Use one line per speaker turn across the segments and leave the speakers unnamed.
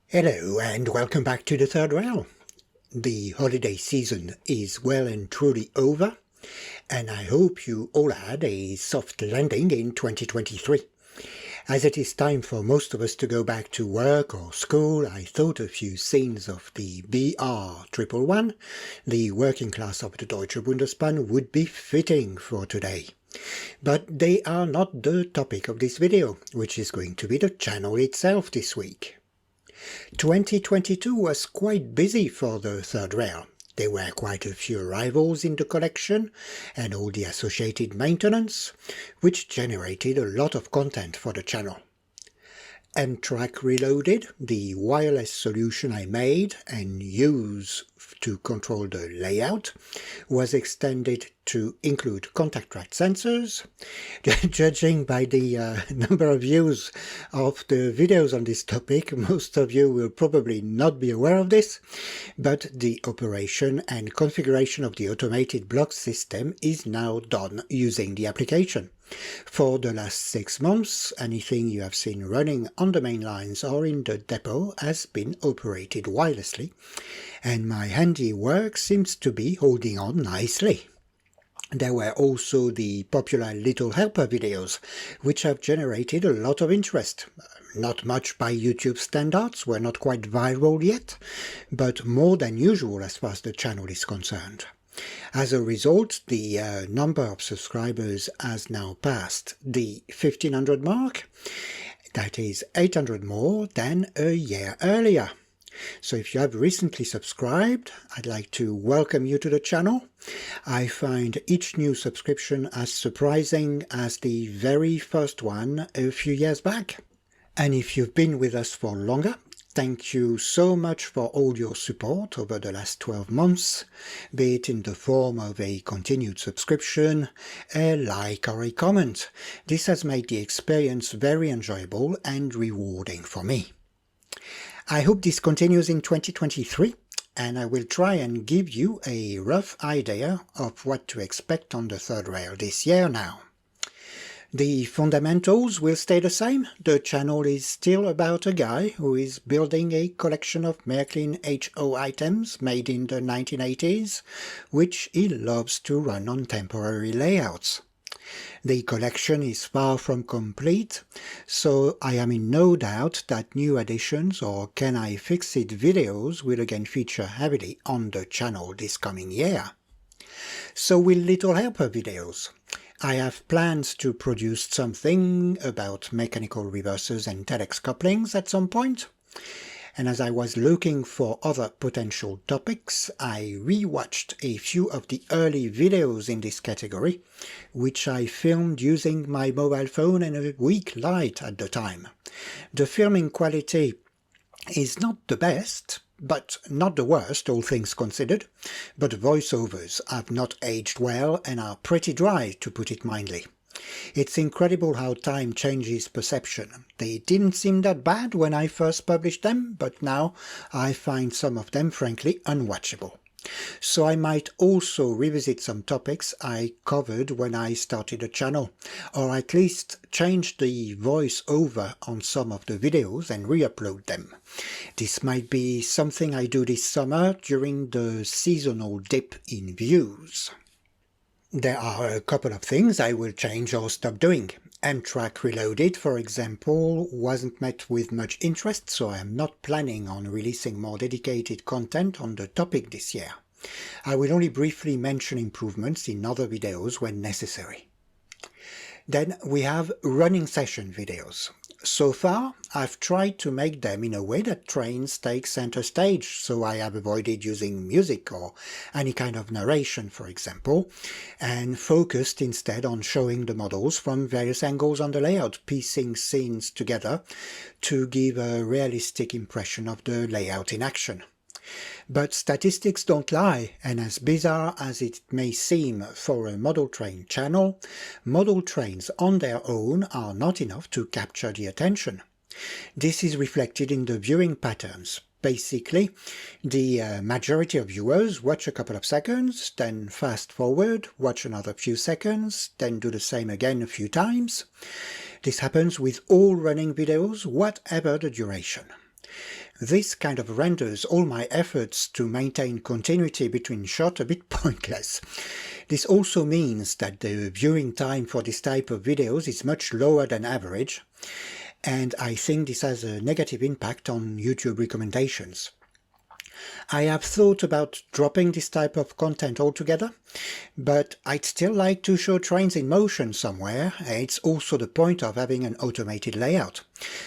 Hello and welcome back to the third rail. The holiday season is well and truly over, and I hope you all had a soft landing in 2023. As it is time for most of us to go back to work or school, I thought a few scenes of the BR111, the working class of the Deutsche Bundesbahn, would be fitting for today. But they are not the topic of this video, which is going to be the channel itself this week. 2022 was quite busy for the third rail. There were quite a few arrivals in the collection and all the associated maintenance, which generated a lot of content for the channel. M-track Reloaded, the wireless solution I made and use to control the layout, was extended to include contact track sensors. Judging by the number of views of the videos on this topic, most of you will probably not be aware of this, but the operation and configuration of the automated block system is now done using the application. For the last 6 months, anything you have seen running on the main lines or in the depot has been operated wirelessly, and my handiwork seems to be holding on nicely. There were also the popular Little Helper videos, which have generated a lot of interest. Not much by YouTube standards, we're not quite viral yet, but more than usual as far as the channel is concerned. As a result, the number of subscribers has now passed the 1500 mark. That is 800 more than a year earlier. So if you have recently subscribed, I'd like to welcome you to the channel. I find each new subscription as surprising as the very first one a few years back. And if you've been with us for longer, thank you so much for all your support over the last 12 months, be it in the form of a continued subscription, a like or a comment. This has made the experience very enjoyable and rewarding for me. I hope this continues in 2023, and I will try and give you a rough idea of what to expect on the third rail this year now. The fundamentals will stay the same. The channel is still about a guy who is building a collection of Märklin H0 items made in the 1980s, which he loves to run on temporary layouts. The collection is far from complete, so I am in no doubt that new additions or Can I Fix It videos will again feature heavily on the channel this coming year. So will Little Helper videos. I have plans to produce something about mechanical reversers and telex couplings at some point. And as I was looking for other potential topics, I rewatched a few of the early videos in this category, which I filmed using my mobile phone and a weak light at the time. The filming quality is not the best, but not the worst, all things considered, but voiceovers have not aged well and are pretty dry, to put it mildly. It's incredible how time changes perception. They didn't seem that bad when I first published them, but now I find some of them frankly unwatchable. So I might also revisit some topics I covered when I started the channel, or at least change the voice over on some of the videos and re-upload them. This might be something I do this summer during the seasonal dip in views. There are a couple of things I will change or stop doing. M-track Reloaded, for example, wasn't met with much interest, so I am not planning on releasing more dedicated content on the topic this year. I will only briefly mention improvements in other videos when necessary. Then we have running session videos. So far, I've tried to make them in a way that trains take center stage, so I have avoided using music or any kind of narration, for example, and focused instead on showing the models from various angles on the layout, piecing scenes together to give a realistic impression of the layout in action. But statistics don't lie, and as bizarre as it may seem for a model train channel, model trains on their own are not enough to capture the attention. This is reflected in the viewing patterns. Basically, the majority of viewers watch a couple of seconds, then fast forward, watch another few seconds, then do the same again a few times. This happens with all running videos, whatever the duration. This kind of renders all my efforts to maintain continuity between shots a bit pointless. This also means that the viewing time for this type of videos is much lower than average, and I think this has a negative impact on YouTube recommendations. I have thought about dropping this type of content altogether, but I'd still like to show trains in motion somewhere. It's also the point of having an automated layout.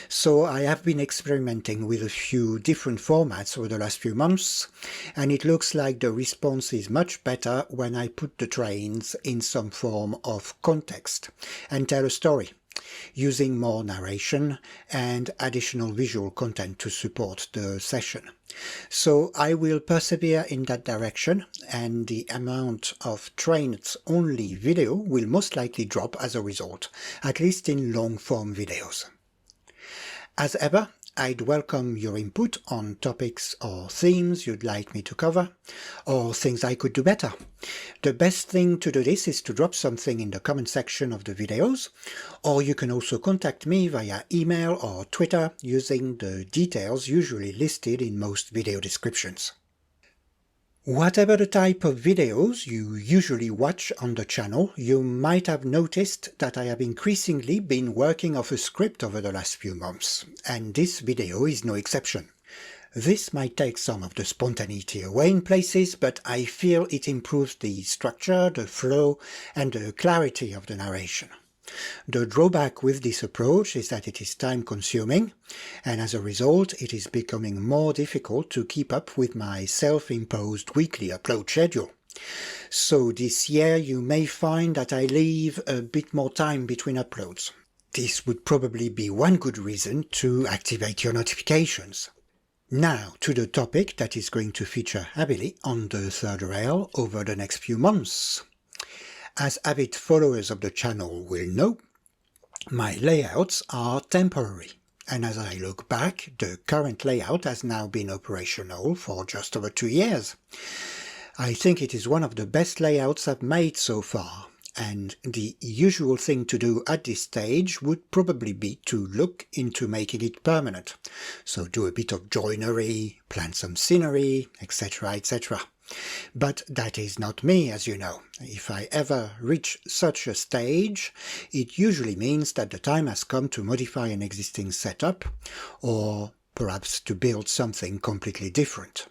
So I have been experimenting with a few different formats over the last few months, and it looks like the response is much better when I put the trains in some form of context and tell a story, using more narration and additional visual content to support the session. So I will persevere in that direction, and the amount of trains only video will most likely drop as a result, at least in long form videos. As ever, I'd welcome your input on topics or themes you'd like me to cover, or things I could do better. The best thing to do this is to drop something in the comment section of the videos, or you can also contact me via email or Twitter using the details usually listed in most video descriptions. Whatever the type of videos you usually watch on the channel, you might have noticed that I have increasingly been working off a script over the last few months, and this video is no exception. This might take some of the spontaneity away in places, but I feel it improves the structure, the flow, and the clarity of the narration. The drawback with this approach is that it is time-consuming, and as a result it is becoming more difficult to keep up with my self-imposed weekly upload schedule. So this year you may find that I leave a bit more time between uploads. This would probably be one good reason to activate your notifications. Now to the topic that is going to feature heavily on the third rail over the next few months. As avid followers of the channel will know, my layouts are temporary, and as I look back, the current layout has now been operational for just over 2 years. I think it is one of the best layouts I've made so far, and the usual thing to do at this stage would probably be to look into making it permanent. So do a bit of joinery, plant some scenery, etc, etc. But that is not me, as you know. If I ever reach such a stage, it usually means that the time has come to modify an existing setup, or perhaps to build something completely different.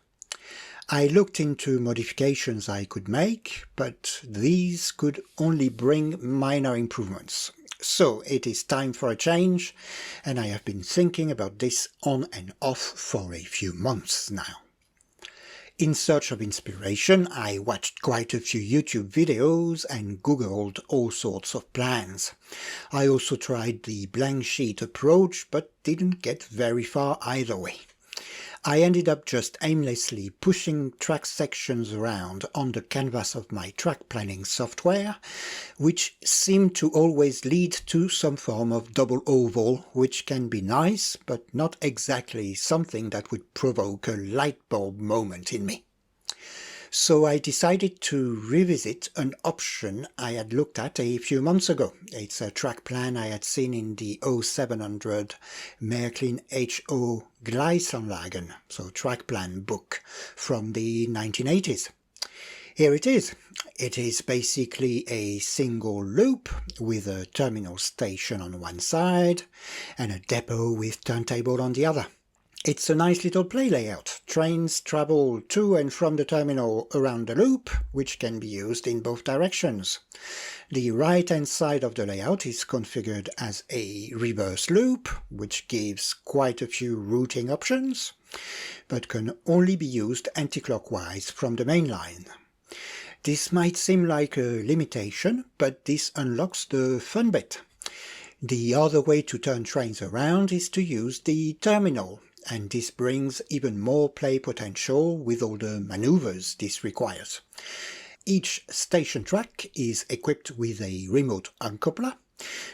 I looked into modifications I could make, but these could only bring minor improvements. So it is time for a change, and I have been thinking about this on and off for a few months now. In search of inspiration, I watched quite a few YouTube videos and Googled all sorts of plans. I also tried the blank sheet approach, but didn't get very far either way. I ended up just aimlessly pushing track sections around on the canvas of my track planning software, which seemed to always lead to some form of double oval, which can be nice, but not exactly something that would provoke a light bulb moment in me. So I decided to revisit an option I had looked at a few months ago. It's a track plan I had seen in the 0700 Märklin H0 Gleisanlagen, so track plan book from the 1980s. Here it is. It is basically a single loop with a terminal station on one side and a depot with turntable on the other. It's a nice little play layout. Trains travel to and from the terminal around the loop, which can be used in both directions. The right-hand side of the layout is configured as a reverse loop, which gives quite a few routing options, but can only be used anti-clockwise from the main line. This might seem like a limitation, but this unlocks the fun bit. The other way to turn trains around is to use the terminal, and this brings even more play potential with all the maneuvers this requires. Each station track is equipped with a remote uncoupler.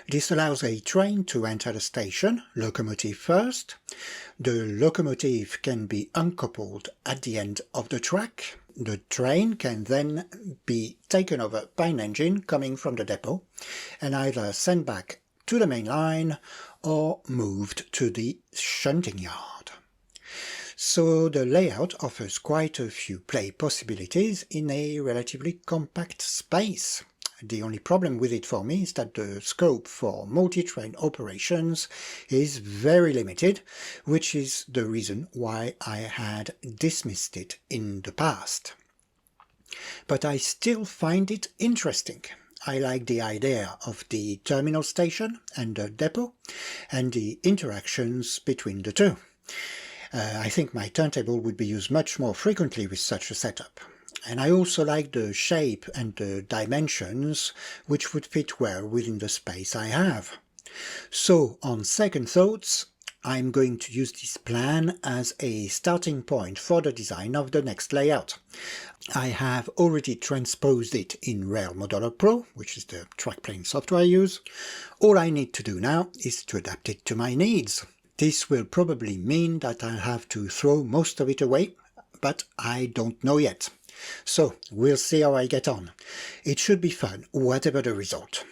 This allows a train to enter the station, locomotive first. The locomotive can be uncoupled at the end of the track. The train can then be taken over by an engine coming from the depot and either sent back to the main line or moved to the shunting yard. So the layout offers quite a few play possibilities in a relatively compact space. The only problem with it for me is that the scope for multi-train operations is very limited, which is the reason why I had dismissed it in the past. But I still find it interesting. I like the idea of the terminal station and the depot, and the interactions between the two. I think my turntable would be used much more frequently with such a setup. And I also like the shape and the dimensions, which would fit well within the space I have. So, on second thoughts, I'm going to use this plan as a starting point for the design of the next layout. I have already transposed it in Rail Modeler Pro, which is the track plane software I use. All I need to do now is to adapt it to my needs. This will probably mean that I'll have to throw most of it away, but I don't know yet. So, we'll see how I get on. It should be fun, whatever the result.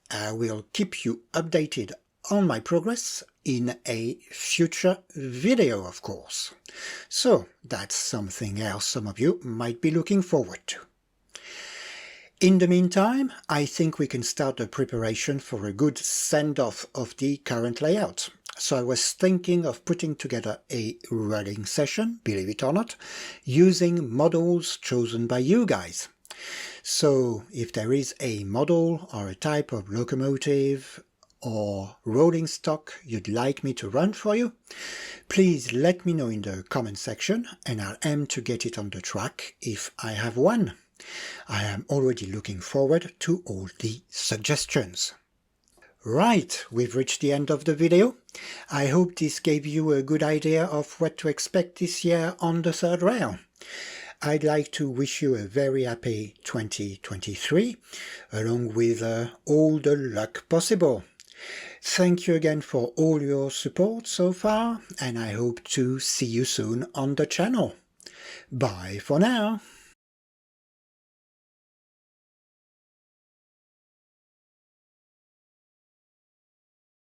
I will keep you updated on my progress in a future video, of course. So, that's something else some of you might be looking forward to. In the meantime, I think we can start the preparation for a good send-off of the current layout. So I was thinking of putting together a running session, believe it or not, using models chosen by you guys. So if there is a model or a type of locomotive or rolling stock you'd like me to run for you, please let me know in the comment section and I'll aim to get it on the track if I have one. I am already looking forward to all the suggestions. Right, we've reached the end of the video. I hope this gave you a good idea of what to expect this year on the third rail. I'd like to wish you a very happy 2023, along with all the luck possible. Thank you again for all your support so far, and I hope to see you soon on the channel. Bye for now.